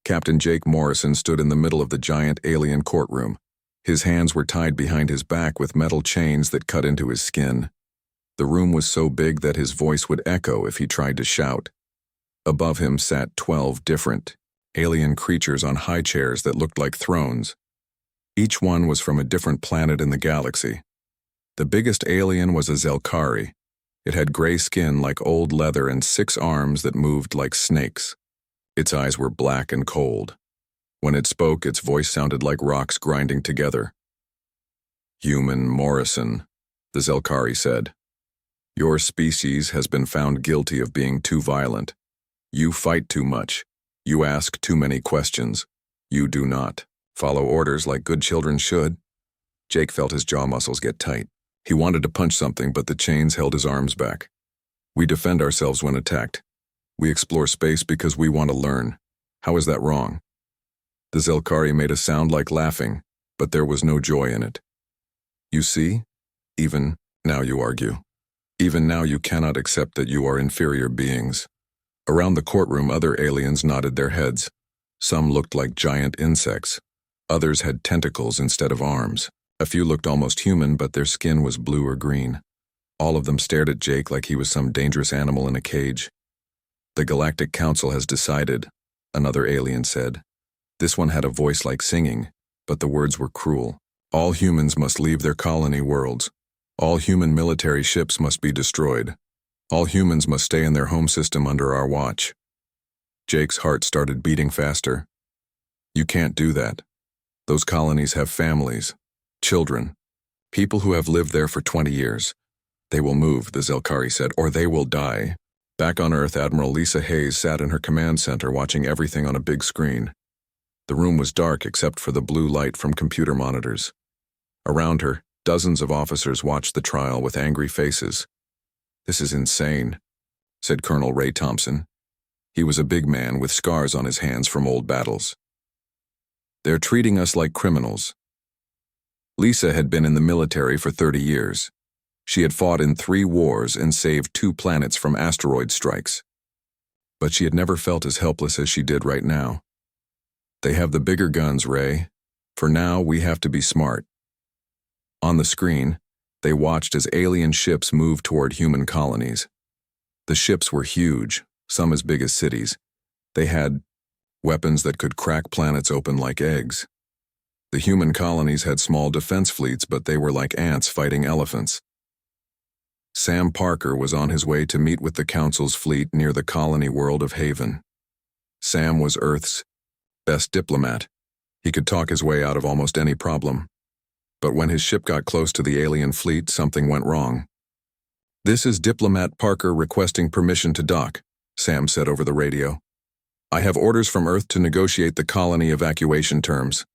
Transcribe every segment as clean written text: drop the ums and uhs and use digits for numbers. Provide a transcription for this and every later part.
Captain Jake Morrison stood in the middle of the giant alien courtroom. His hands were tied behind his back with metal chains that cut into his skin. The room was so big that his voice would echo if he tried to shout. Above him sat 12 different alien creatures on high chairs that looked like thrones. Each one was from a different planet in the galaxy. The biggest alien was a Zelkari. It had gray skin like old leather and 6 arms that moved like snakes. Its eyes were black and cold. When it spoke, its voice sounded like rocks grinding together. "Human Morrison," the Zelkari said. "Your species has been found guilty of being too violent. You fight too much. You ask too many questions. You do not follow orders like good children should." Jake felt his jaw muscles get tight. He wanted to punch something, but the chains held his arms back. "We defend ourselves when attacked. We explore space because we want to learn. How is that wrong?" The Zelkari made a sound like laughing, but there was no joy in it. "You see? Even now you argue. Even now you cannot accept that you are inferior beings." Around the courtroom, other aliens nodded their heads. Some looked like giant insects. Others had tentacles instead of arms. A few looked almost human, but their skin was blue or green. All of them stared at Jake like he was some dangerous animal in a cage. "The Galactic Council has decided," another alien said. This one had a voice like singing, but the words were cruel. "All humans must leave their colony worlds. All human military ships must be destroyed. All humans must stay in their home system under our watch." Jake's heart started beating faster. "You can't do that. Those colonies have families, children, people who have lived there for 20 years. They will move," the Zelkari said, "or they will die." Back on Earth, Admiral Lisa Hayes sat in her command center watching everything on a big screen. The room was dark except for the blue light from computer monitors. Around her, dozens of officers watched the trial with angry faces. "This is insane," said Colonel Ray Thompson. He was a big man with scars on his hands from old battles. "They're treating us like criminals." Lisa had been in the military for 30 years. She had fought in 3 wars and saved 2 planets from asteroid strikes. But she had never felt as helpless as she did right now. "They have the bigger guns, Ray. For now, we have to be smart." On the screen, they watched as alien ships moved toward human colonies. The ships were huge, some as big as cities. They had weapons that could crack planets open like eggs. The human colonies had small defense fleets, but they were like ants fighting elephants. Sam Parker was on his way to meet with the Council's fleet near the colony world of Haven. Sam was Earth's best diplomat. He could talk his way out of almost any problem. But when his ship got close to the alien fleet, something went wrong. "This is Diplomat Parker requesting permission to dock," Sam said over the radio. "I have orders from Earth to negotiate the colony evacuation terms."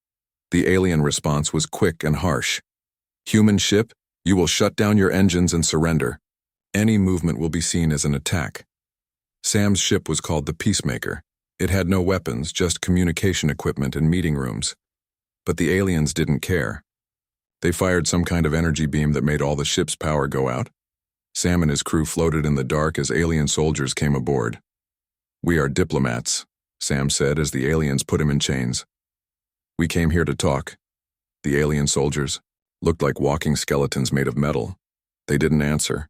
The alien response was quick and harsh. "Human ship, you will shut down your engines and surrender. Any movement will be seen as an attack." Sam's ship was called the Peacemaker. It had no weapons, just communication equipment and meeting rooms. But the aliens didn't care. They fired some kind of energy beam that made all the ship's power go out. Sam and his crew floated in the dark as alien soldiers came aboard. "We are diplomats," Sam said as the aliens put him in chains. "We came here to talk." The alien soldiers looked like walking skeletons made of metal. They didn't answer.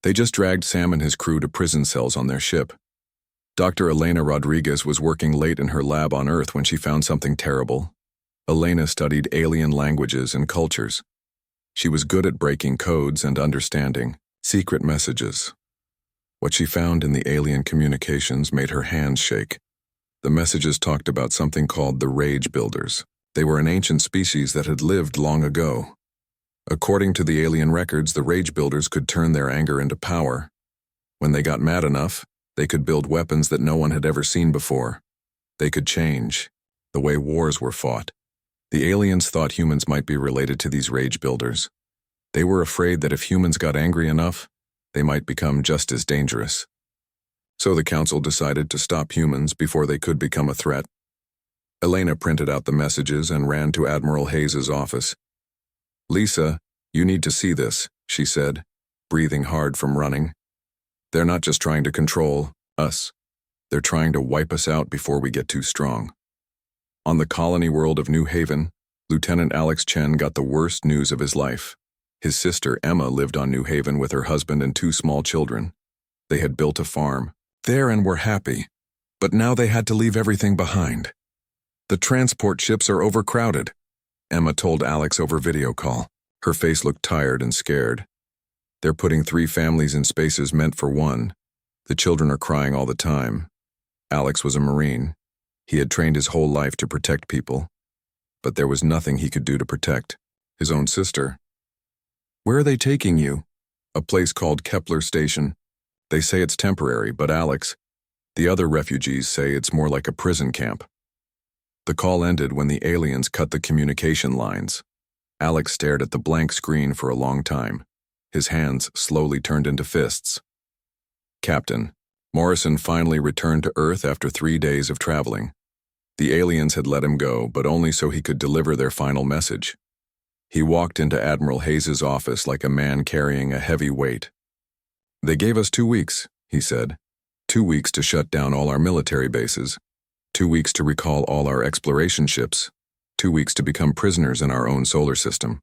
They just dragged Sam and his crew to prison cells on their ship. Dr. Elena Rodriguez was working late in her lab on Earth when she found something terrible. Elena studied alien languages and cultures. She was good at breaking codes and understanding secret messages. What she found in the alien communications made her hands shake. The messages talked about something called the Rage Builders. They were an ancient species that had lived long ago. According to the alien records, the Rage Builders could turn their anger into power. When they got mad enough, they could build weapons that no one had ever seen before. They could change the way wars were fought. The aliens thought humans might be related to these Rage Builders. They were afraid that if humans got angry enough, they might become just as dangerous. So the Council decided to stop humans before they could become a threat. Elena printed out the messages and ran to Admiral Hayes's office. "Lisa, you need to see this," she said, breathing hard from running. "They're not just trying to control us. They're trying to wipe us out before we get too strong." On the colony world of New Haven, Lieutenant Alex Chen got the worst news of his life. His sister Emma lived on New Haven with her husband and 2 small children. They had built a farm there and were happy, but now they had to leave everything behind. The transport ships are overcrowded, Emma told Alex over video call. Her face looked tired and scared. They're putting 3 families in spaces meant for 1. The children are crying all the time. Alex was a Marine. He had trained his whole life to protect people, but there was nothing he could do to protect his own sister. Where are they taking you? A place called Kepler Station. They say it's temporary, but Alex, the other refugees say it's more like a prison camp. The call ended when the aliens cut the communication lines. Alex stared at the blank screen for a long time. His hands slowly turned into fists. Captain, Morrison finally returned to Earth after 3 days of traveling. The aliens had let him go, but only so he could deliver their final message. He walked into Admiral Hayes's office like a man carrying a heavy weight. They gave us 2 weeks, he said. 2 weeks to shut down all our military bases. 2 weeks to recall all our exploration ships. 2 weeks to become prisoners in our own solar system.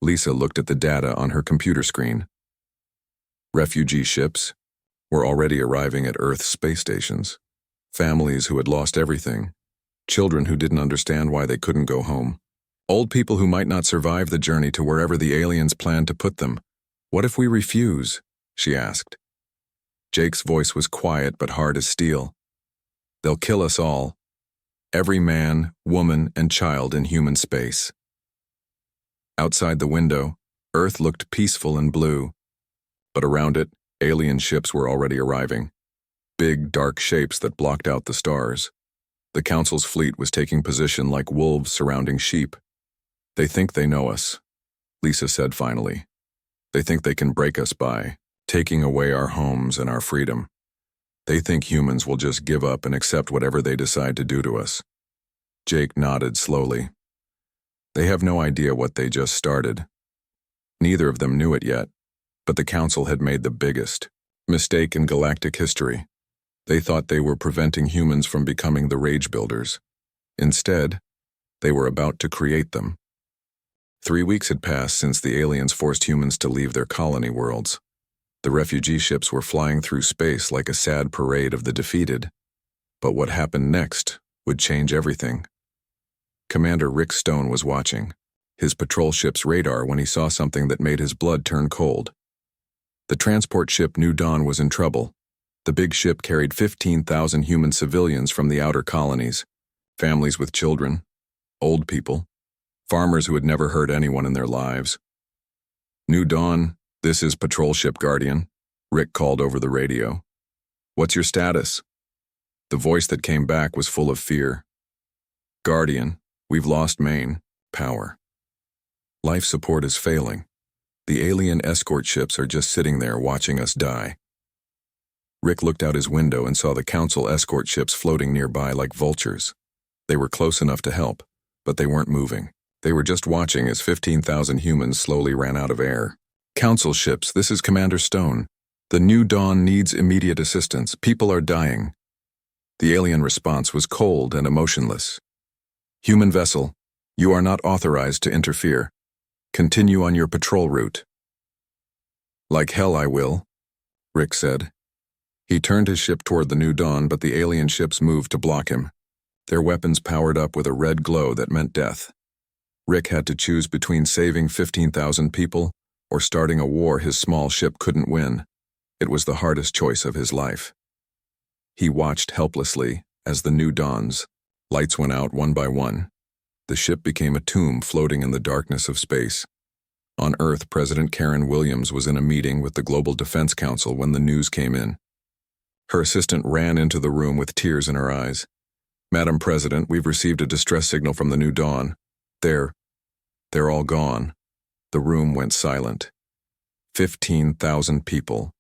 Lisa looked at the data on her computer screen. Refugee ships were already arriving at Earth's space stations. Families who had lost everything. Children who didn't understand why they couldn't go home. Old people who might not survive the journey to wherever the aliens planned to put them. What if we refuse? She asked. Jake's voice was quiet but hard as steel. They'll kill us all. Every man, woman, and child in human space. Outside the window, Earth looked peaceful and blue. But around it, alien ships were already arriving. Big, dark shapes that blocked out the stars. The Council's fleet was taking position like wolves surrounding sheep. They think they know us, Lisa said finally. They think they can break us by taking away our homes and our freedom. They think humans will just give up and accept whatever they decide to do to us. Jake nodded slowly. They have no idea what they just started. Neither of them knew it yet, but the Council had made the biggest mistake in galactic history. They thought they were preventing humans from becoming the rage builders. Instead, they were about to create them. 3 weeks had passed since the aliens forced humans to leave their colony worlds. The refugee ships were flying through space like a sad parade of the defeated. But what happened next would change everything. Commander Rick Stone was watching his patrol ship's radar when he saw something that made his blood turn cold. The transport ship New Dawn was in trouble. The big ship carried 15,000 human civilians from the outer colonies, families with children, old people, farmers who had never hurt anyone in their lives. New Dawn, this is Patrol Ship Guardian, Rick called over the radio. What's your status? The voice that came back was full of fear. Guardian, we've lost main power. Life support is failing. The alien escort ships are just sitting there watching us die. Rick looked out his window and saw the Council escort ships floating nearby like vultures. They were close enough to help, but they weren't moving. They were just watching as 15,000 humans slowly ran out of air. Council ships, this is Commander Stone. The New Dawn needs immediate assistance. People are dying. The alien response was cold and emotionless. Human vessel, you are not authorized to interfere. Continue on your patrol route. Like hell I will, Rick said. He turned his ship toward the New Dawn, but the alien ships moved to block him. Their weapons powered up with a red glow that meant death. Rick had to choose between saving 15,000 people or starting a war his small ship couldn't win. It was the hardest choice of his life. He watched helplessly as the New Dawn's lights went out one by one. The ship became a tomb floating in the darkness of space. On Earth, President Karen Williams was in a meeting with the Global Defense Council when the news came in. Her assistant ran into the room with tears in her eyes. Madam President, we've received a distress signal from the New Dawn. They're all gone. The room went silent. 15,000 people.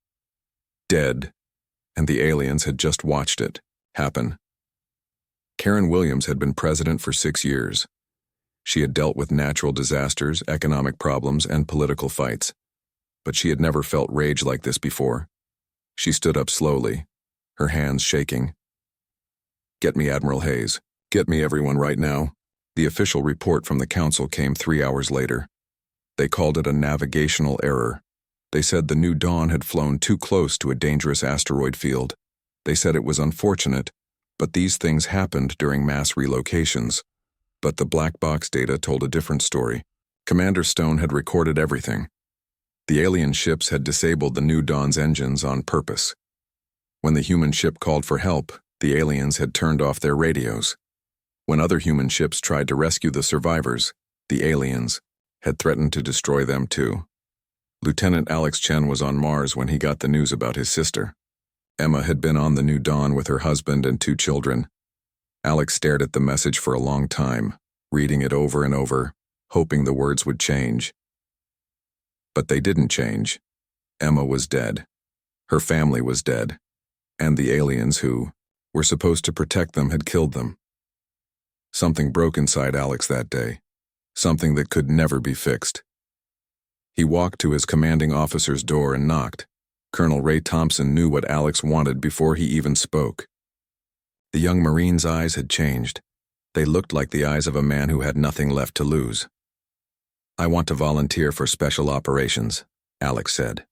Dead. And the aliens had just watched it happen. Karen Williams had been president for 6 years. She had dealt with natural disasters, economic problems, and political fights. But she had never felt rage like this before. She stood up slowly, her hands shaking. Get me Admiral Hayes, Get me everyone right now. The official report from the council came 3 hours later. They called it a navigational error. They said the New Dawn had flown too close to a dangerous asteroid field. They said it was unfortunate, but these things happened during mass relocations. But the black box data told a different story. Commander Stone had recorded everything. The alien ships had disabled the New Dawn's engines on purpose. When the human ship called for help, the aliens had turned off their radios. When other human ships tried to rescue the survivors, the aliens had threatened to destroy them too. Lieutenant Alex Chen was on Mars when he got the news about his sister. Emma had been on the New Dawn with her husband and 2 children. Alex stared at the message for a long time, reading it over and over, hoping the words would change. But they didn't change. Emma was dead. Her family was dead. And the aliens who were supposed to protect them had killed them. Something broke inside Alex that day. Something that could never be fixed. He walked to his commanding officer's door and knocked. Colonel Ray Thompson knew what Alex wanted before he even spoke. The young Marine's eyes had changed. They looked like the eyes of a man who had nothing left to lose. "I want to volunteer for special operations," Alex said.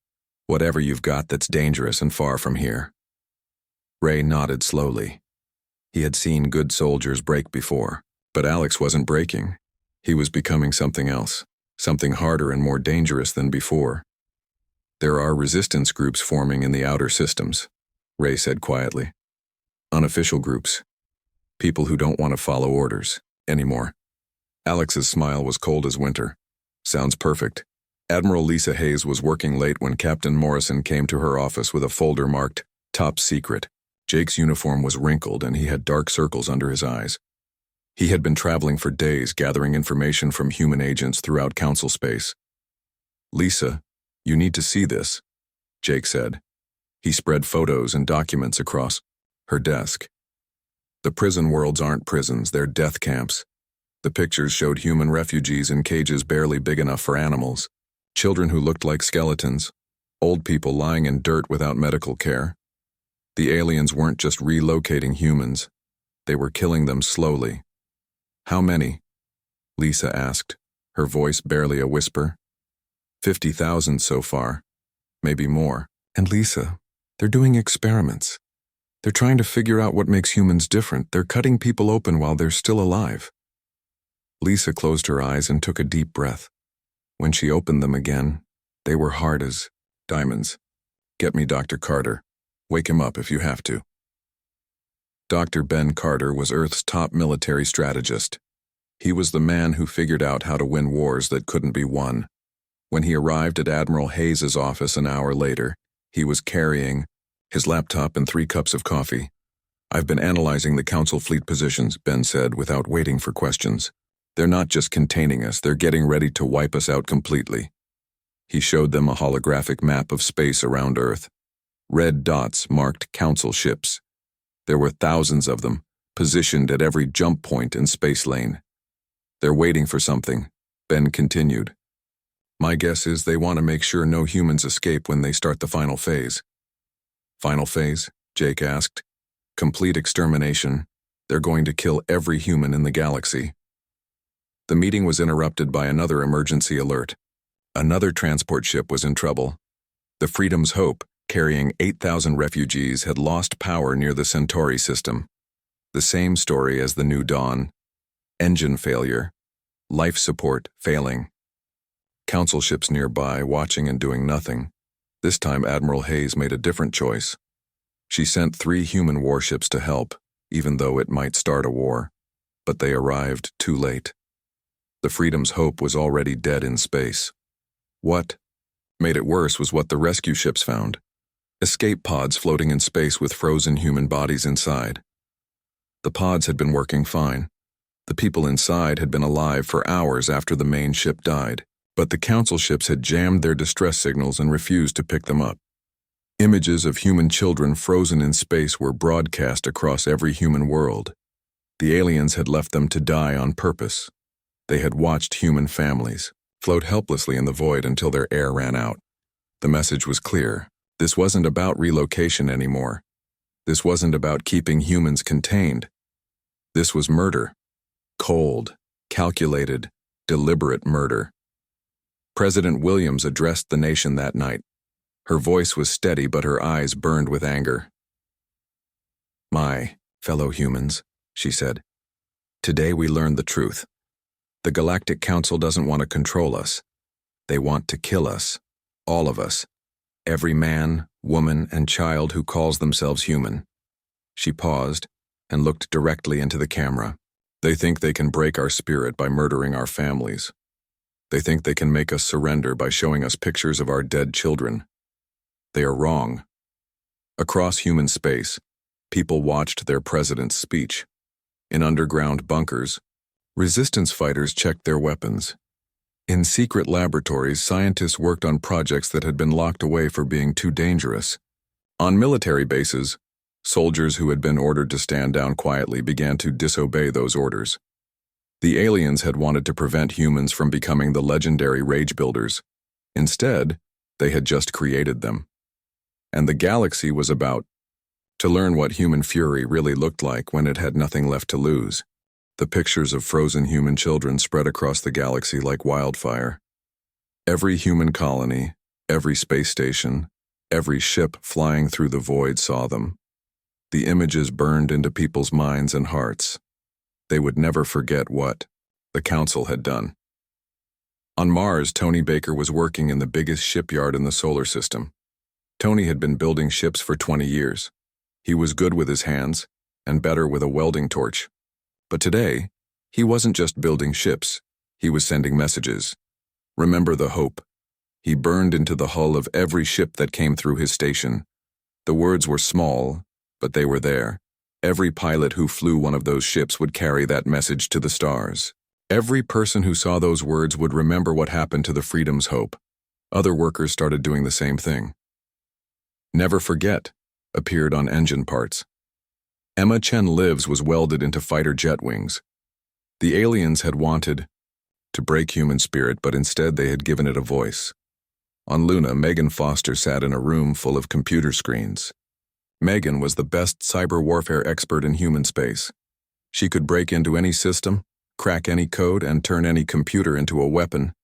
"Whatever you've got that's dangerous and far from here." Ray nodded slowly. He had seen good soldiers break before, but Alex wasn't breaking. He was becoming something else, something harder and more dangerous than before. "There are resistance groups forming in the outer systems," Ray said quietly. "Unofficial groups. People who don't want to follow orders anymore." Alex's smile was cold as winter. "Sounds perfect." Admiral Lisa Hayes was working late when Captain Morrison came to her office with a folder marked "Top Secret." Jake's uniform was wrinkled and he had dark circles under his eyes. He had been traveling for days gathering information from human agents throughout Council space. "Lisa, you need to see this," Jake said. He spread photos and documents across her desk. "The prison worlds aren't prisons, they're death camps." The pictures showed human refugees in cages barely big enough for animals, children who looked like skeletons, old people lying in dirt without medical care. The aliens weren't just relocating humans, they were killing them slowly. "How many?" Lisa asked, her voice barely a whisper. 50,000 so far, maybe more. "And Lisa, they're doing experiments. They're trying to figure out what makes humans different. They're cutting people open while they're still alive." Lisa closed her eyes and took a deep breath. When she opened them again, they were hard as diamonds. "Get me Dr. Carter. Wake him up if you have to." Dr. Ben Carter was Earth's top military strategist. He was the man who figured out how to win wars that couldn't be won. When he arrived at Admiral Hayes's office an hour later, he was carrying his laptop and 3 cups of coffee. "I've been analyzing the Council fleet positions," Ben said without waiting for questions. "They're not just containing us, they're getting ready to wipe us out completely." He showed them a holographic map of space around Earth. Red dots marked Council ships. There were thousands of them, positioned at every jump point and space lane. "They're waiting for something," Ben continued. "My guess is they want to make sure no humans escape when they start the final phase." "Final phase?" Jake asked. "Complete extermination. They're going to kill every human in the galaxy." The meeting was interrupted by another emergency alert. Another transport ship was in trouble. The Freedom's Hope, carrying 8,000 refugees, had lost power near the Centauri system. The same story as the New Dawn. Engine failure. Life support failing. Council ships nearby, watching and doing nothing. This time Admiral Hayes made a different choice. She sent 3 human warships to help, even though it might start a war. But they arrived too late. The Freedom's Hope was already dead in space. What made it worse was what the rescue ships found. Escape pods floating in space with frozen human bodies inside. The pods had been working fine. The people inside had been alive for hours after the main ship died, but the Council ships had jammed their distress signals and refused to pick them up. Images of human children frozen in space were broadcast across every human world. The aliens had left them to die on purpose. They had watched human families float helplessly in the void until their air ran out. The message was clear. This wasn't about relocation anymore. This wasn't about keeping humans contained. This was murder. Cold, calculated, deliberate murder. President Williams addressed the nation that night. Her voice was steady, but her eyes burned with anger. "My fellow humans," she said, "today we learned the truth. The Galactic Council doesn't want to control us. They want to kill us. All of us. Every man, woman, and child who calls themselves human." She paused and looked directly into the camera. "They think they can break our spirit by murdering our families. They think they can make us surrender by showing us pictures of our dead children. They are wrong." Across human space, people watched their president's speech. In underground bunkers, resistance fighters checked their weapons. In secret laboratories, scientists worked on projects that had been locked away for being too dangerous. On military bases, soldiers who had been ordered to stand down quietly began to disobey those orders. The aliens had wanted to prevent humans from becoming the legendary rage builders. Instead, they had just created them. And the galaxy was about to learn what human fury really looked like when it had nothing left to lose. The pictures of frozen human children spread across the galaxy like wildfire. Every human colony, every space station, every ship flying through the void saw them. The images burned into people's minds and hearts. They would never forget what the Council had done. On Mars, Tony Baker was working in the biggest shipyard in the solar system. Tony had been building ships for 20 years. He was good with his hands and better with a welding torch. But today, he wasn't just building ships, he was sending messages. Remember the hope. He burned into the hull of every ship that came through his station. The words were small, but they were there. Every pilot who flew one of those ships would carry that message to the stars. Every person who saw those words would remember what happened to the Freedom's hope. Other workers started doing the same thing. "Never forget" appeared on engine parts. Emma Chen Lives was welded into fighter jet wings. The aliens had wanted to break human spirit, but instead they had given it a voice. On Luna, Megan Foster sat in a room full of computer screens. Megan was the best cyber warfare expert in human space. She could break into any system, crack any code, and turn any computer into a weapon.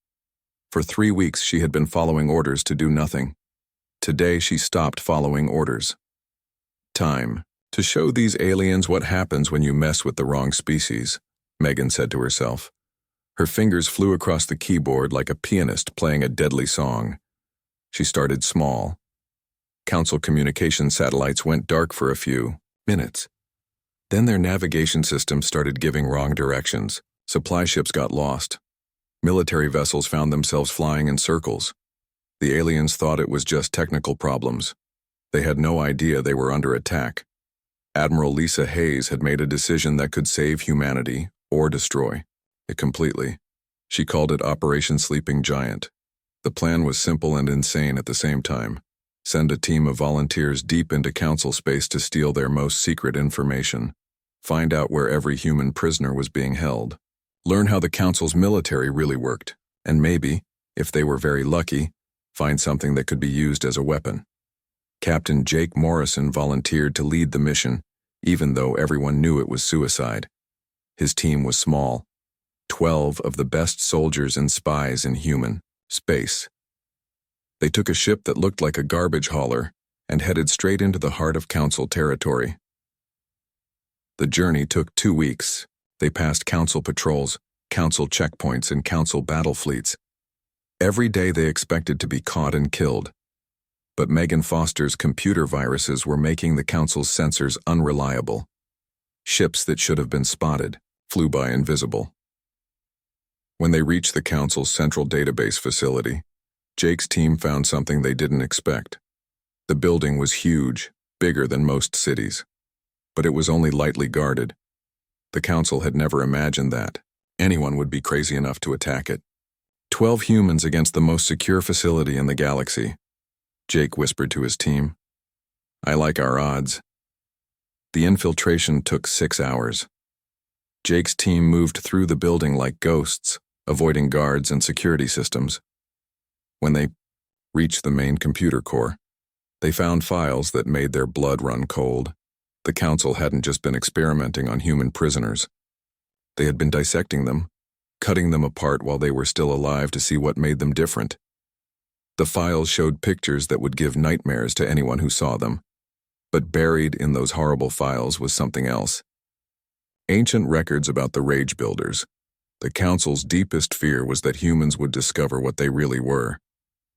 For 3 weeks she had been following orders to do nothing. Today she stopped following orders. "Time to show these aliens what happens when you mess with the wrong species," Megan said to herself. Her fingers flew across the keyboard like a pianist playing a deadly song. She started small. Council communication satellites went dark for a few minutes. Then their navigation systems started giving wrong directions. Supply ships got lost. Military vessels found themselves flying in circles. The aliens thought it was just technical problems. They had no idea they were under attack. Admiral Lisa Hayes had made a decision that could save humanity or destroy it completely. She called it Operation Sleeping Giant. The plan was simple and insane at the same time. Send a team of volunteers deep into Council space to steal their most secret information. Find out where every human prisoner was being held. Learn how the Council's military really worked. And maybe, if they were very lucky, find something that could be used as a weapon. Captain Jake Morrison volunteered to lead the mission, even though everyone knew it was suicide. His team was small. 12 of the best soldiers and spies in human space. They took a ship that looked like a garbage hauler and headed straight into the heart of Council territory. The journey took 2 weeks. They passed Council patrols, Council checkpoints, and Council battle fleets. Every day they expected to be caught and killed. But Megan Foster's computer viruses were making the Council's sensors unreliable. Ships that should have been spotted flew by invisible. When they reached the Council's central database facility, Jake's team found something they didn't expect. The building was huge, bigger than most cities. But it was only lightly guarded. The Council had never imagined that anyone would be crazy enough to attack it. 12 humans against the most secure facility in the galaxy. Jake whispered to his team. "I like our odds." The infiltration took 6 hours. Jake's team moved through the building like ghosts, avoiding guards and security systems. When they reached the main computer core, they found files that made their blood run cold. The council hadn't just been experimenting on human prisoners. They had been dissecting them, cutting them apart while they were still alive to see what made them different. The files showed pictures that would give nightmares to anyone who saw them. But buried in those horrible files was something else. Ancient records about the Rage Builders. The council's deepest fear was that humans would discover what they really were.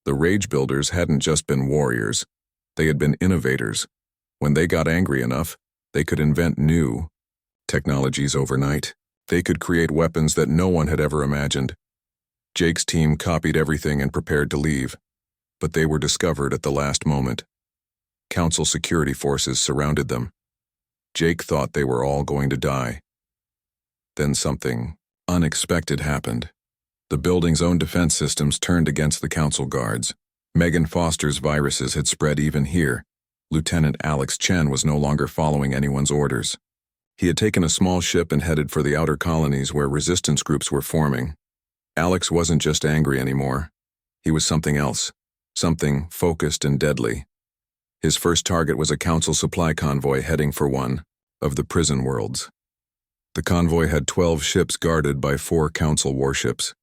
The Rage Builders hadn't just been warriors. They had been innovators. When they got angry enough, they could invent new technologies overnight. They could create weapons that no one had ever imagined. Jake's team copied everything and prepared to leave, but they were discovered at the last moment. Council security forces surrounded them. Jake thought they were all going to die. Then something unexpected happened. The building's own defense systems turned against the council guards. Megan Foster's viruses had spread even here. Lieutenant Alex Chen was no longer following anyone's orders. He had taken a small ship and headed for the outer colonies where resistance groups were forming. Alex wasn't just angry anymore. He was something else, something focused and deadly. His first target was a council supply convoy heading for one of the prison worlds. The convoy had 12 ships guarded by 4 council warships.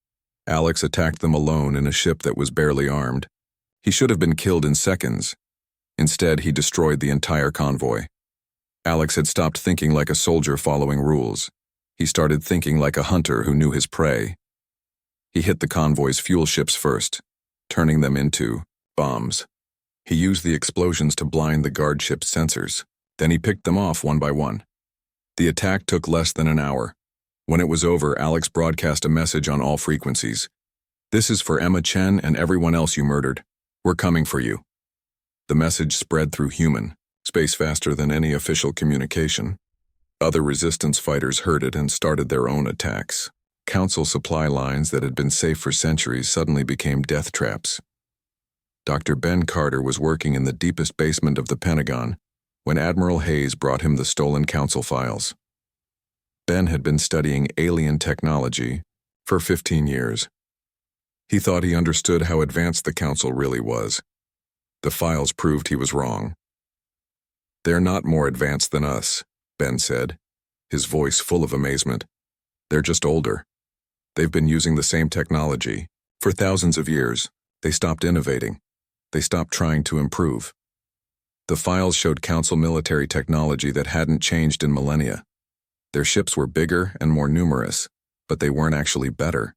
Alex attacked them alone in a ship that was barely armed. He should have been killed in seconds. Instead, he destroyed the entire convoy. Alex had stopped thinking like a soldier following rules. He started thinking like a hunter who knew his prey. He hit the convoy's fuel ships first, turning them into bombs. He used the explosions to blind the guard ship's sensors. Then he picked them off one by one. The attack took less than an hour. When it was over, Alex broadcast a message on all frequencies. "This is for Emma Chen and everyone else you murdered. We're coming for you." The message spread through human space faster than any official communication. Other resistance fighters heard it and started their own attacks. Council supply lines that had been safe for centuries suddenly became death traps. Dr. Ben Carter was working in the deepest basement of the Pentagon when Admiral Hayes brought him the stolen council files. Ben had been studying alien technology for 15 years. He thought he understood how advanced the council really was. The files proved he was wrong. "They're not more advanced than us," Ben said, his voice full of amazement. "They're just older. They've been using the same technology for thousands of years. They stopped innovating. They stopped trying to improve." The files showed council military technology that hadn't changed in millennia. Their ships were bigger and more numerous, but they weren't actually better.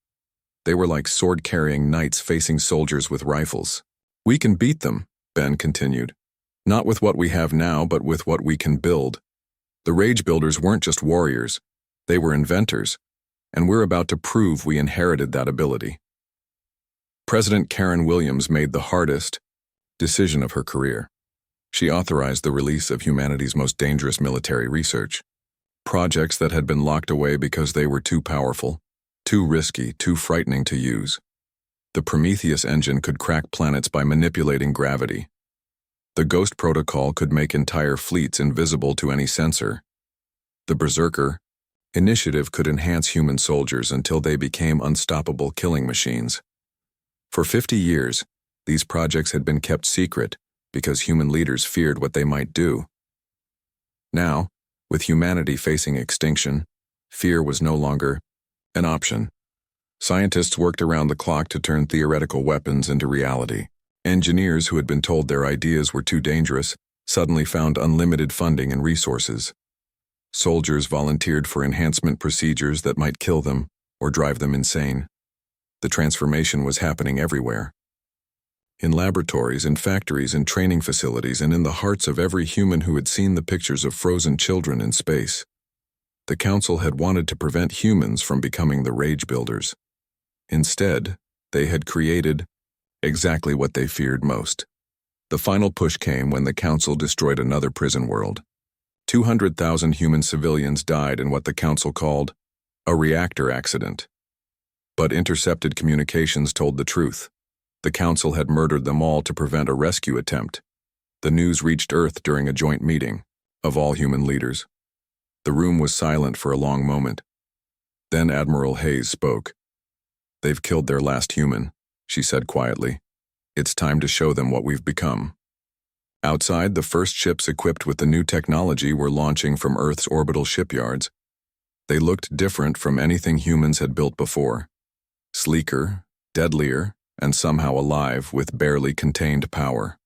They were like sword-carrying knights facing soldiers with rifles. "We can beat them," Ben continued. "Not with what we have now, but with what we can build. The Rage Builders weren't just warriors. They were inventors, and we're about to prove we inherited that ability." President Karen Williams made the hardest decision of her career. She authorized the release of humanity's most dangerous military research. Projects that had been locked away because they were too powerful, too risky, too frightening to use. The Prometheus engine could crack planets by manipulating gravity. The Ghost Protocol could make entire fleets invisible to any sensor. The Berserker initiative could enhance human soldiers until they became unstoppable killing machines. For 50 years, these projects had been kept secret because human leaders feared what they might do. Now, with humanity facing extinction, fear was no longer an option. Scientists worked around the clock to turn theoretical weapons into reality. Engineers who had been told their ideas were too dangerous suddenly found unlimited funding and resources. Soldiers volunteered for enhancement procedures that might kill them or drive them insane. The transformation was happening everywhere. In laboratories, in factories, in training facilities, and in the hearts of every human who had seen the pictures of frozen children in space. The Council had wanted to prevent humans from becoming the Rage Builders. Instead, they had created exactly what they feared most. The final push came when the Council destroyed another prison world. 200,000 human civilians died in what the Council called a reactor accident. But intercepted communications told the truth. The Council had murdered them all to prevent a rescue attempt. The news reached Earth during a joint meeting of all human leaders. The room was silent for a long moment. Then Admiral Hayes spoke. "They've killed their last human," she said quietly. "It's time to show them what we've become." Outside, the first ships equipped with the new technology were launching from Earth's orbital shipyards. They looked different from anything humans had built before. Sleeker, deadlier, and somehow alive with barely contained power.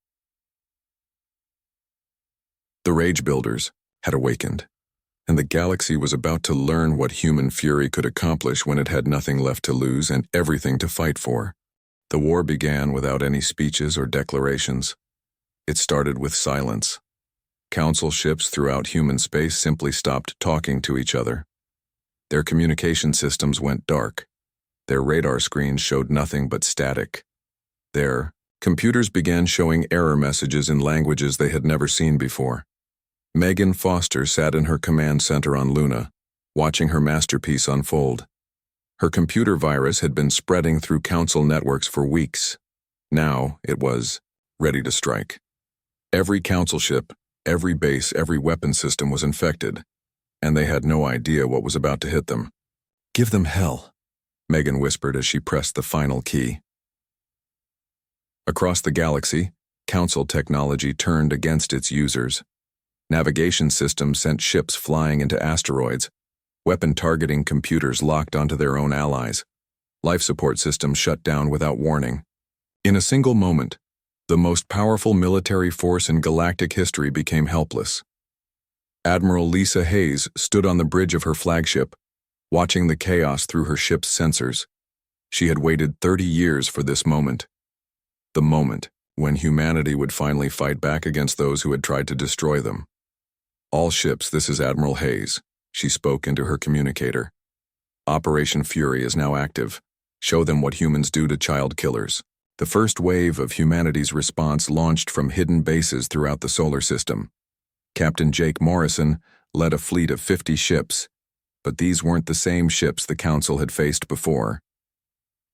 The Rage Builders had awakened, and the galaxy was about to learn what human fury could accomplish when it had nothing left to lose and everything to fight for. The war began without any speeches or declarations. It started with silence. Council ships throughout human space simply stopped talking to each other. Their communication systems went dark. Their radar screens showed nothing but static. Their computers began showing error messages in languages they had never seen before. Megan Foster sat in her command center on Luna, watching her masterpiece unfold. Her computer virus had been spreading through Council networks for weeks. Now it was ready to strike. Every Council ship, every base, every weapon system was infected, and they had no idea what was about to hit them. "Give them hell," Megan whispered as she pressed the final key. Across the galaxy, Council technology turned against its users. Navigation systems sent ships flying into asteroids. Weapon targeting computers locked onto their own allies. Life support systems shut down without warning. In a single moment, the most powerful military force in galactic history became helpless. Admiral Lisa Hayes stood on the bridge of her flagship, watching the chaos through her ship's sensors. She had waited 30 years for this moment. The moment when humanity would finally fight back against those who had tried to destroy them. "All ships, this is Admiral Hayes," she spoke into her communicator. "Operation Fury is now active. Show them what humans do to child killers." The first wave of humanity's response launched from hidden bases throughout the solar system. Captain Jake Morrison led a fleet of 50 ships, but these weren't the same ships the Council had faced before.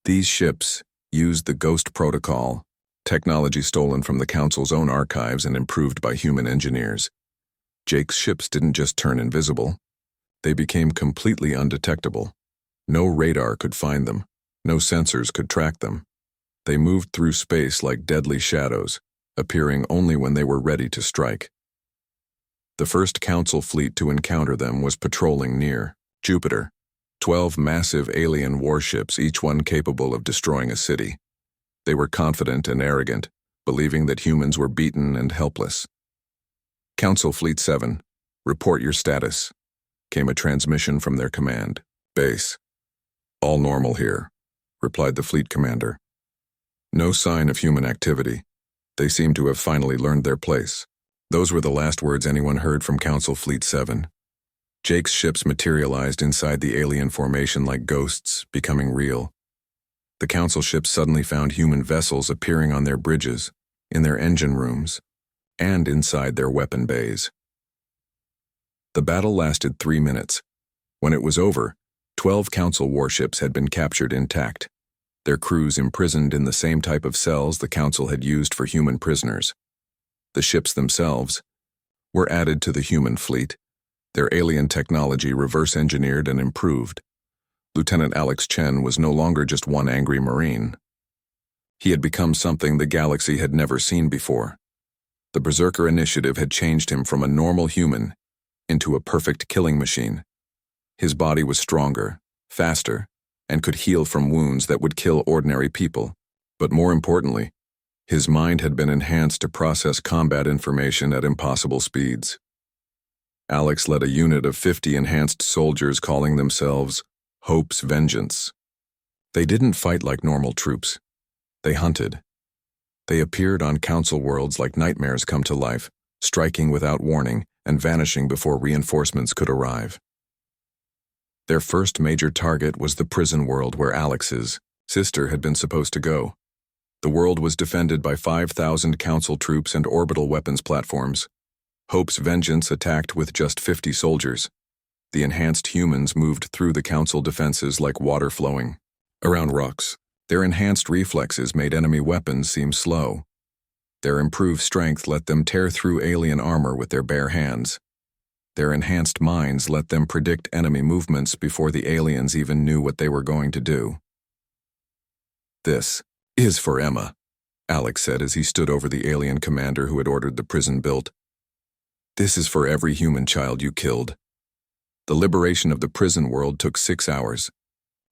These ships used the Ghost Protocol, technology stolen from the Council's own archives and improved by human engineers. Jake's ships didn't just turn invisible. They became completely undetectable. No radar could find them. No sensors could track them. They moved through space like deadly shadows, appearing only when they were ready to strike. The first Council fleet to encounter them was patrolling near Jupiter. 12 massive alien warships, each one capable of destroying a city. They were confident and arrogant, believing that humans were beaten and helpless. "Council Fleet 7, report your status," came a transmission from their command. "Base. All normal here," replied the fleet commander. No sign of human activity. They seemed to have finally learned their place. Those were the last words anyone heard from Council Fleet 7. Jake's ships materialized inside the alien formation like ghosts, becoming real. The Council ships suddenly found human vessels appearing on their bridges, in their engine rooms, and inside their weapon bays. The battle lasted 3 minutes. When it was over, 12 Council warships had been captured intact, their crews imprisoned in the same type of cells the Council had used for human prisoners. The ships themselves were added to the human fleet, their alien technology reverse-engineered and improved. Lieutenant Alex Chen was no longer just one angry Marine. He had become something the galaxy had never seen before. The Berserker Initiative had changed him from a normal human into a perfect killing machine. His body was stronger, faster, and could heal from wounds that would kill ordinary people. But more importantly, his mind had been enhanced to process combat information at impossible speeds. Alex led a unit of 50 enhanced soldiers calling themselves Hope's Vengeance. They didn't fight like normal troops. They hunted. They appeared on Council worlds like nightmares come to life, striking without warning and vanishing before reinforcements could arrive. Their first major target was the prison world where Alex's sister had been supposed to go. The world was defended by 5,000 Council troops and orbital weapons platforms. Hope's Vengeance attacked with just 50 soldiers. The enhanced humans moved through the Council defenses like water flowing around rocks. Their enhanced reflexes made enemy weapons seem slow. Their improved strength let them tear through alien armor with their bare hands. Their enhanced minds let them predict enemy movements before the aliens even knew what they were going to do. "This is for Emma," Alex said as he stood over the alien commander who had ordered the prison built. "This is for every human child you killed." The liberation of the prison world took 6 hours.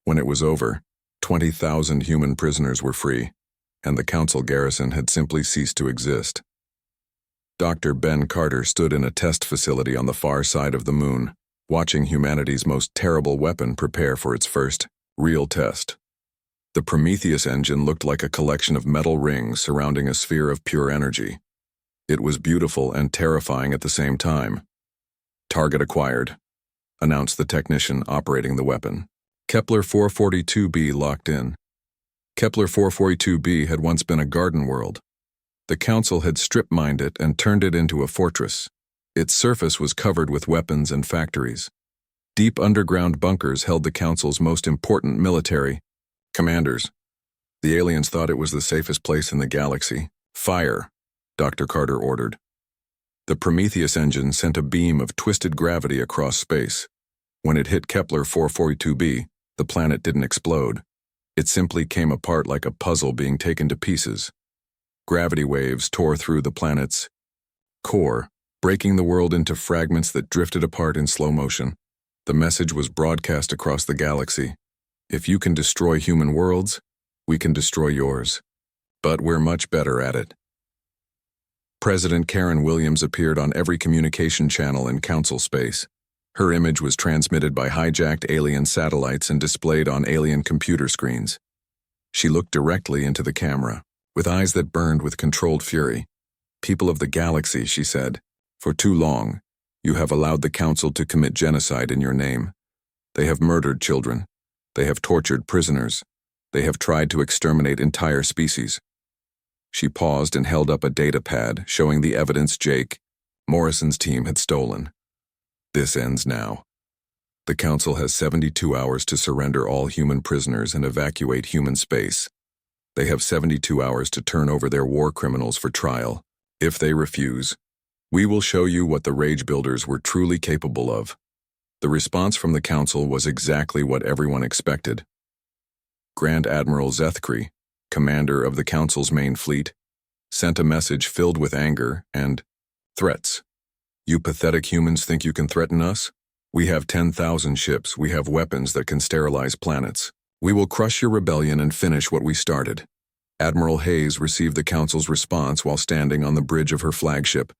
When it was over, 20,000 human prisoners were free, and the council garrison had simply ceased to exist. Dr. Ben Carter stood in a test facility on the far side of the moon, watching humanity's most terrible weapon prepare for its first, real test. The Prometheus engine looked like a collection of metal rings surrounding a sphere of pure energy. It was beautiful and terrifying at the same time. "Target acquired," announced the technician operating the weapon. Kepler 442b locked in. Kepler 442b had once been a garden world. The council had strip-mined it and turned it into a fortress. Its surface was covered with weapons and factories. Deep underground bunkers held the council's most important military commanders. The aliens thought it was the safest place in the galaxy. "Fire," Dr. Carter ordered. The Prometheus engine sent a beam of twisted gravity across space. When it hit Kepler 442b, the planet didn't explode. It simply came apart like a puzzle being taken to pieces. Gravity waves tore through the planet's core, breaking the world into fragments that drifted apart in slow motion. The message was broadcast across the galaxy. "If you can destroy human worlds, we can destroy yours. But we're much better at it." President Karen Williams appeared on every communication channel in council space. Her image was transmitted by hijacked alien satellites and displayed on alien computer screens. She looked directly into the camera, with eyes that burned with controlled fury. "People of the galaxy," she said, "for too long, you have allowed the council to commit genocide in your name. They have murdered children. They have tortured prisoners. They have tried to exterminate entire species." She paused and held up a data pad showing the evidence Jake, Morrison's team, had stolen. "This ends now. The council has 72 hours to surrender all human prisoners and evacuate human space. They have 72 hours to turn over their war criminals for trial. If they refuse, we will show you what the Rage Builders were truly capable of." The response from the council was exactly what everyone expected. Grand Admiral Zethkri, commander of the council's main fleet, sent a message filled with anger and threats. "You pathetic humans think you can threaten us? We have 10,000 ships. We have weapons that can sterilize planets. We will crush your rebellion and finish what we started." Admiral Hayes received the council's response while standing on the bridge of her flagship.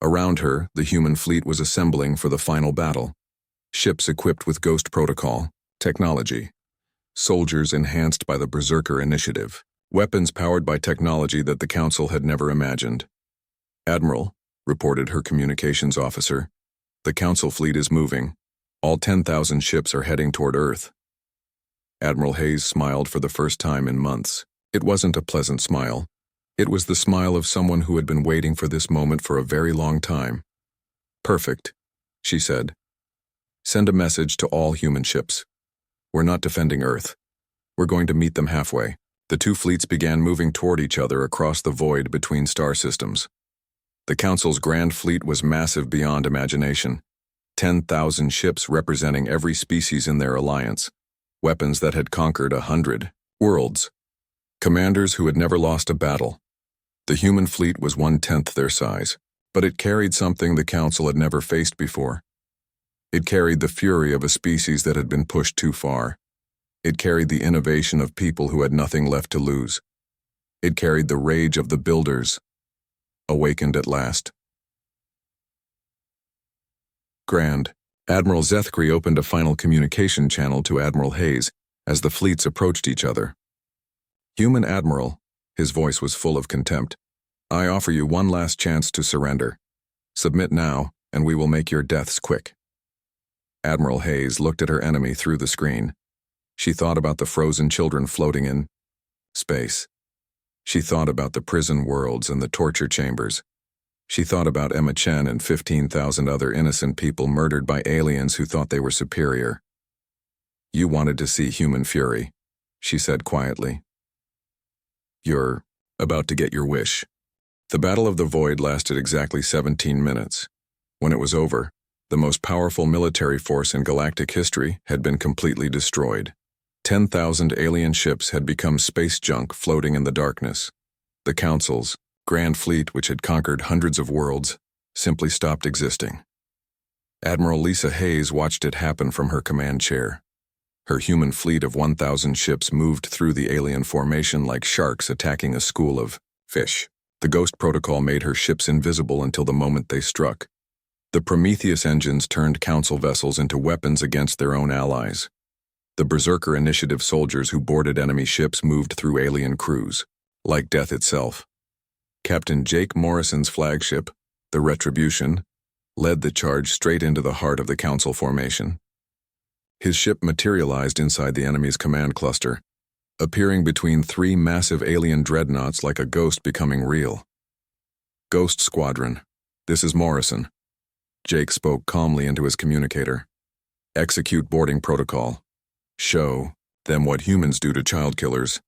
Around her, the human fleet was assembling for the final battle. Ships equipped with Ghost Protocol technology. Soldiers enhanced by the Berserker Initiative. Weapons powered by technology that the council had never imagined. "Admiral," reported her communications officer, "the council fleet is moving. All 10,000 ships are heading toward Earth." Admiral Hayes smiled for the first time in months. It wasn't a pleasant smile. It was the smile of someone who had been waiting for this moment for a very long time. "Perfect," she said. "Send a message to all human ships. We're not defending Earth. We're going to meet them halfway." The two fleets began moving toward each other across the void between star systems. The Council's grand fleet was massive beyond imagination. 10,000 ships representing every species in their alliance. Weapons that had conquered 100 worlds. Commanders who had never lost a battle. The human fleet was 1/10 their size, but it carried something the Council had never faced before. It carried the fury of a species that had been pushed too far. It carried the innovation of people who had nothing left to lose. It carried the rage of the builders, awakened at last. Grand. Admiral Zethkri opened a final communication channel to Admiral Hayes as the fleets approached each other. "Human Admiral," his voice was full of contempt, "I offer you one last chance to surrender. Submit now, and we will make your deaths quick." Admiral Hayes looked at her enemy through the screen. She thought about the frozen children floating in space. She thought about the prison worlds and the torture chambers. She thought about Emma Chen and 15,000 other innocent people murdered by aliens who thought they were superior. "You wanted to see human fury," she said quietly. "You're about to get your wish." The Battle of the Void lasted exactly 17 minutes. When it was over, the most powerful military force in galactic history had been completely destroyed. 10,000 alien ships had become space junk floating in the darkness. The Council's grand fleet, which had conquered hundreds of worlds, simply stopped existing. Admiral Lisa Hayes watched it happen from her command chair. Her human fleet of 1,000 ships moved through the alien formation like sharks attacking a school of fish. The Ghost Protocol made her ships invisible until the moment they struck. The Prometheus engines turned Council vessels into weapons against their own allies. The Berserker Initiative soldiers who boarded enemy ships moved through alien crews, like death itself. Captain Jake Morrison's flagship, the Retribution, led the charge straight into the heart of the Council formation. His ship materialized inside the enemy's command cluster, appearing between three massive alien dreadnoughts like a ghost becoming real. "Ghost Squadron, this is Morrison." Jake spoke calmly into his communicator. "Execute boarding protocol. Show them what humans do to child killers."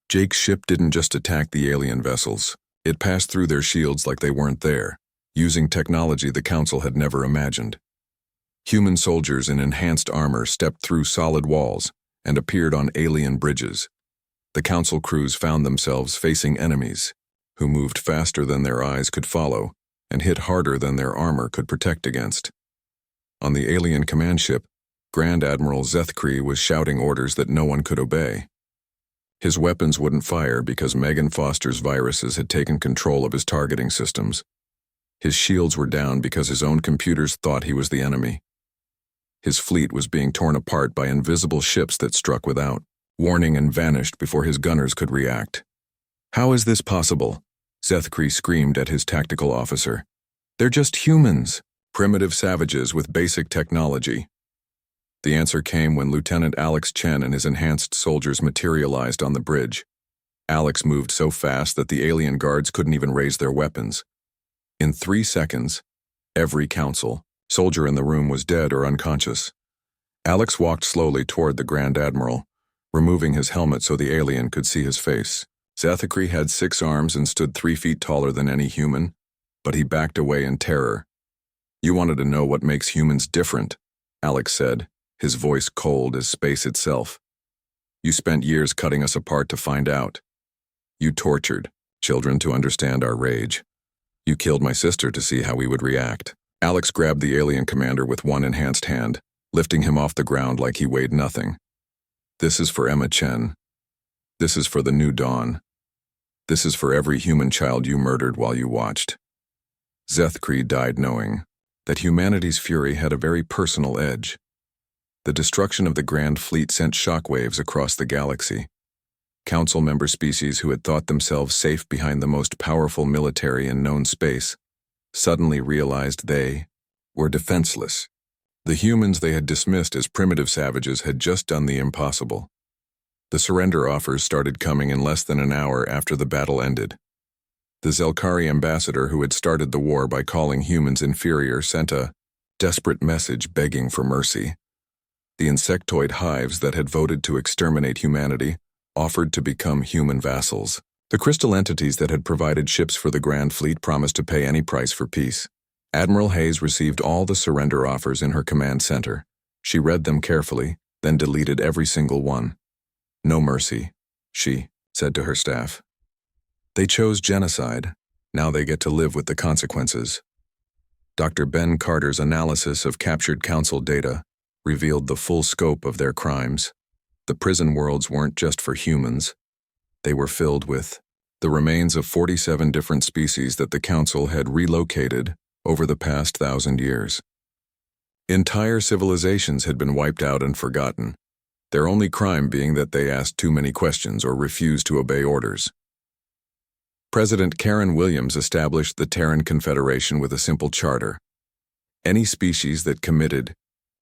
Jake's ship didn't just attack the alien vessels. It passed through their shields like they weren't there, using technology the Council had never imagined. Human soldiers in enhanced armor stepped through solid walls and appeared on alien bridges. The Council crews found themselves facing enemies who moved faster than their eyes could follow and hit harder than their armor could protect against. On the alien command ship, Grand Admiral Zethkree was shouting orders that no one could obey. His weapons wouldn't fire because Megan Foster's viruses had taken control of his targeting systems. His shields were down because his own computers thought he was the enemy. His fleet was being torn apart by invisible ships that struck without warning and vanished before his gunners could react. "How is this possible?" Zethkree screamed at his tactical officer. "They're just humans, primitive savages with basic technology." The answer came when Lieutenant Alex Chen and his enhanced soldiers materialized on the bridge. Alex moved so fast that the alien guards couldn't even raise their weapons. In 3 seconds, every Council soldier in the room was dead or unconscious. Alex walked slowly toward the Grand Admiral, removing his helmet so the alien could see his face. Zethkree had 6 arms and stood 3 feet taller than any human, but he backed away in terror. "You wanted to know what makes humans different," Alex said, his voice cold as space itself. "You spent years cutting us apart to find out. You tortured children to understand our rage. You killed my sister to see how we would react." Alex grabbed the alien commander with one enhanced hand, lifting him off the ground like he weighed nothing. "This is for Emma Chen. This is for the New Dawn. This is for every human child you murdered while you watched." Zethkree died knowing that humanity's fury had a very personal edge. The destruction of the Grand Fleet sent shockwaves across the galaxy. Council member species who had thought themselves safe behind the most powerful military in known space suddenly realized they were defenseless. The humans they had dismissed as primitive savages had just done the impossible. The surrender offers started coming in less than an hour after the battle ended. The Zelkari ambassador who had started the war by calling humans inferior sent a desperate message begging for mercy. The insectoid hives that had voted to exterminate humanity offered to become human vassals. The crystal entities that had provided ships for the Grand Fleet promised to pay any price for peace. Admiral Hayes received all the surrender offers in her command center. She read them carefully, then deleted every single one. "No mercy," she said to her staff. "They chose genocide. Now they get to live with the consequences." Dr. Ben Carter's analysis of captured Council data revealed the full scope of their crimes. The prison worlds weren't just for humans. They were filled with the remains of 47 different species that the Council had relocated over the past 1,000 years. Entire civilizations had been wiped out and forgotten, their only crime being that they asked too many questions or refused to obey orders. President Karen Williams established the Terran Confederation with a simple charter. Any species that committed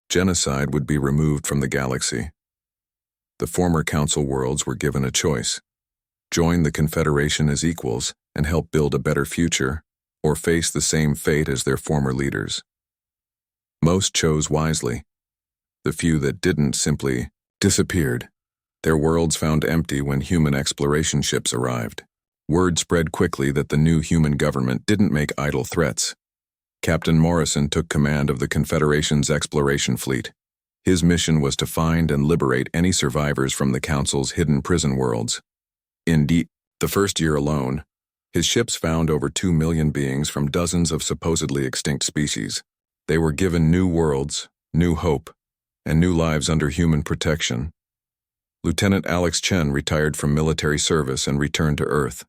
genocide would be removed from the galaxy. The former Council worlds were given a choice: join the Confederation as equals and help build a better future, or face the same fate as their former leaders. Most chose wisely. The few that didn't simply disappeared. Their worlds found empty when human exploration ships arrived. Word spread quickly that the new human government didn't make idle threats. Captain Morrison took command of the Confederation's exploration fleet. His mission was to find and liberate any survivors from the Council's hidden prison worlds. Indeed, The first year alone, his ships found over 2 million beings from dozens of supposedly extinct species. They were given new worlds, new hope, and new lives under human protection. Lieutenant Alex Chen retired from military service and returned to Earth.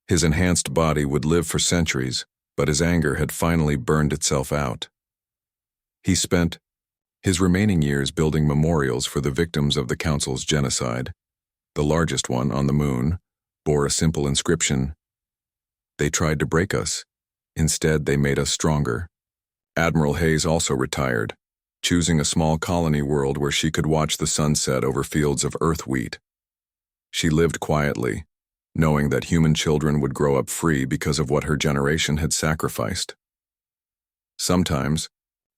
His enhanced body would live for centuries, but his anger had finally burned itself out. He spent his remaining years building memorials for the victims of the Council's genocide. The largest one, on the moon, bore a simple inscription: "They tried to break us. Instead, they made us stronger." Admiral Hayes also retired, choosing a small colony world where she could watch the sunset over fields of earth wheat. She lived quietly, knowing that human children would grow up free because of what her generation had sacrificed. Sometimes,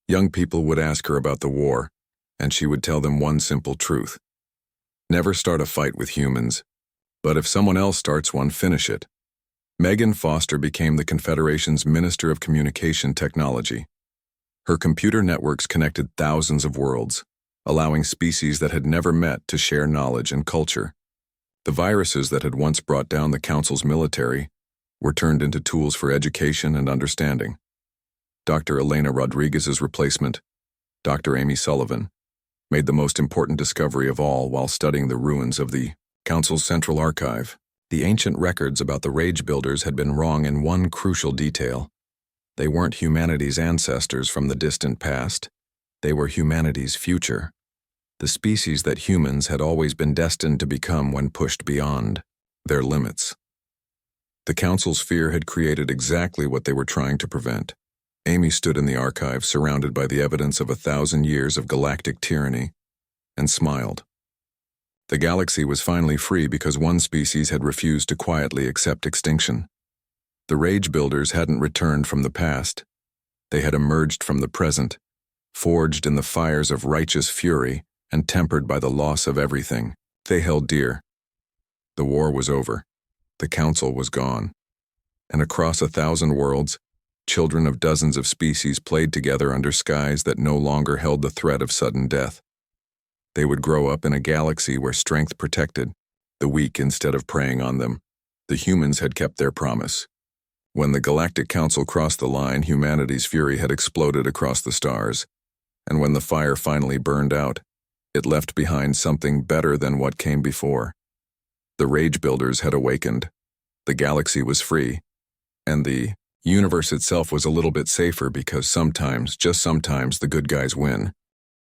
young people would ask her about the war, and she would tell them one simple truth: never start a fight with humans, but if someone else starts one, finish it. Megan Foster became the Confederation's Minister of Communication Technology. Her computer networks connected thousands of worlds, allowing species that had never met to share knowledge and culture. The viruses that had once brought down the Council's military were turned into tools for education and understanding. Dr. Elena Rodriguez's replacement, Dr. Amy Sullivan, made the most important discovery of all while studying the ruins of the Council's Central Archive. The ancient records about the Rage Builders had been wrong in one crucial detail. They weren't humanity's ancestors from the distant past. They were humanity's future, the species that humans had always been destined to become when pushed beyond their limits. The Council's fear had created exactly what they were trying to prevent. Amy stood in the archive, surrounded by the evidence of 1,000 years of galactic tyranny, and smiled. The galaxy was finally free because one species had refused to quietly accept extinction. The Rage Builders hadn't returned from the past. They had emerged from the present, forged in the fires of righteous fury and tempered by the loss of everything they held dear. The war was over. The Council was gone. And across 1,000 worlds, children of dozens of species played together under skies that no longer held the threat of sudden death. They would grow up in a galaxy where strength protected the weak instead of preying on them. The humans had kept their promise. When the Galactic Council crossed the line, humanity's fury had exploded across the stars, and when the fire finally burned out, it left behind something better than what came before. The Rage Builders had awakened. The galaxy was free, and the universe itself was a little bit safer because sometimes, just sometimes, the good guys win.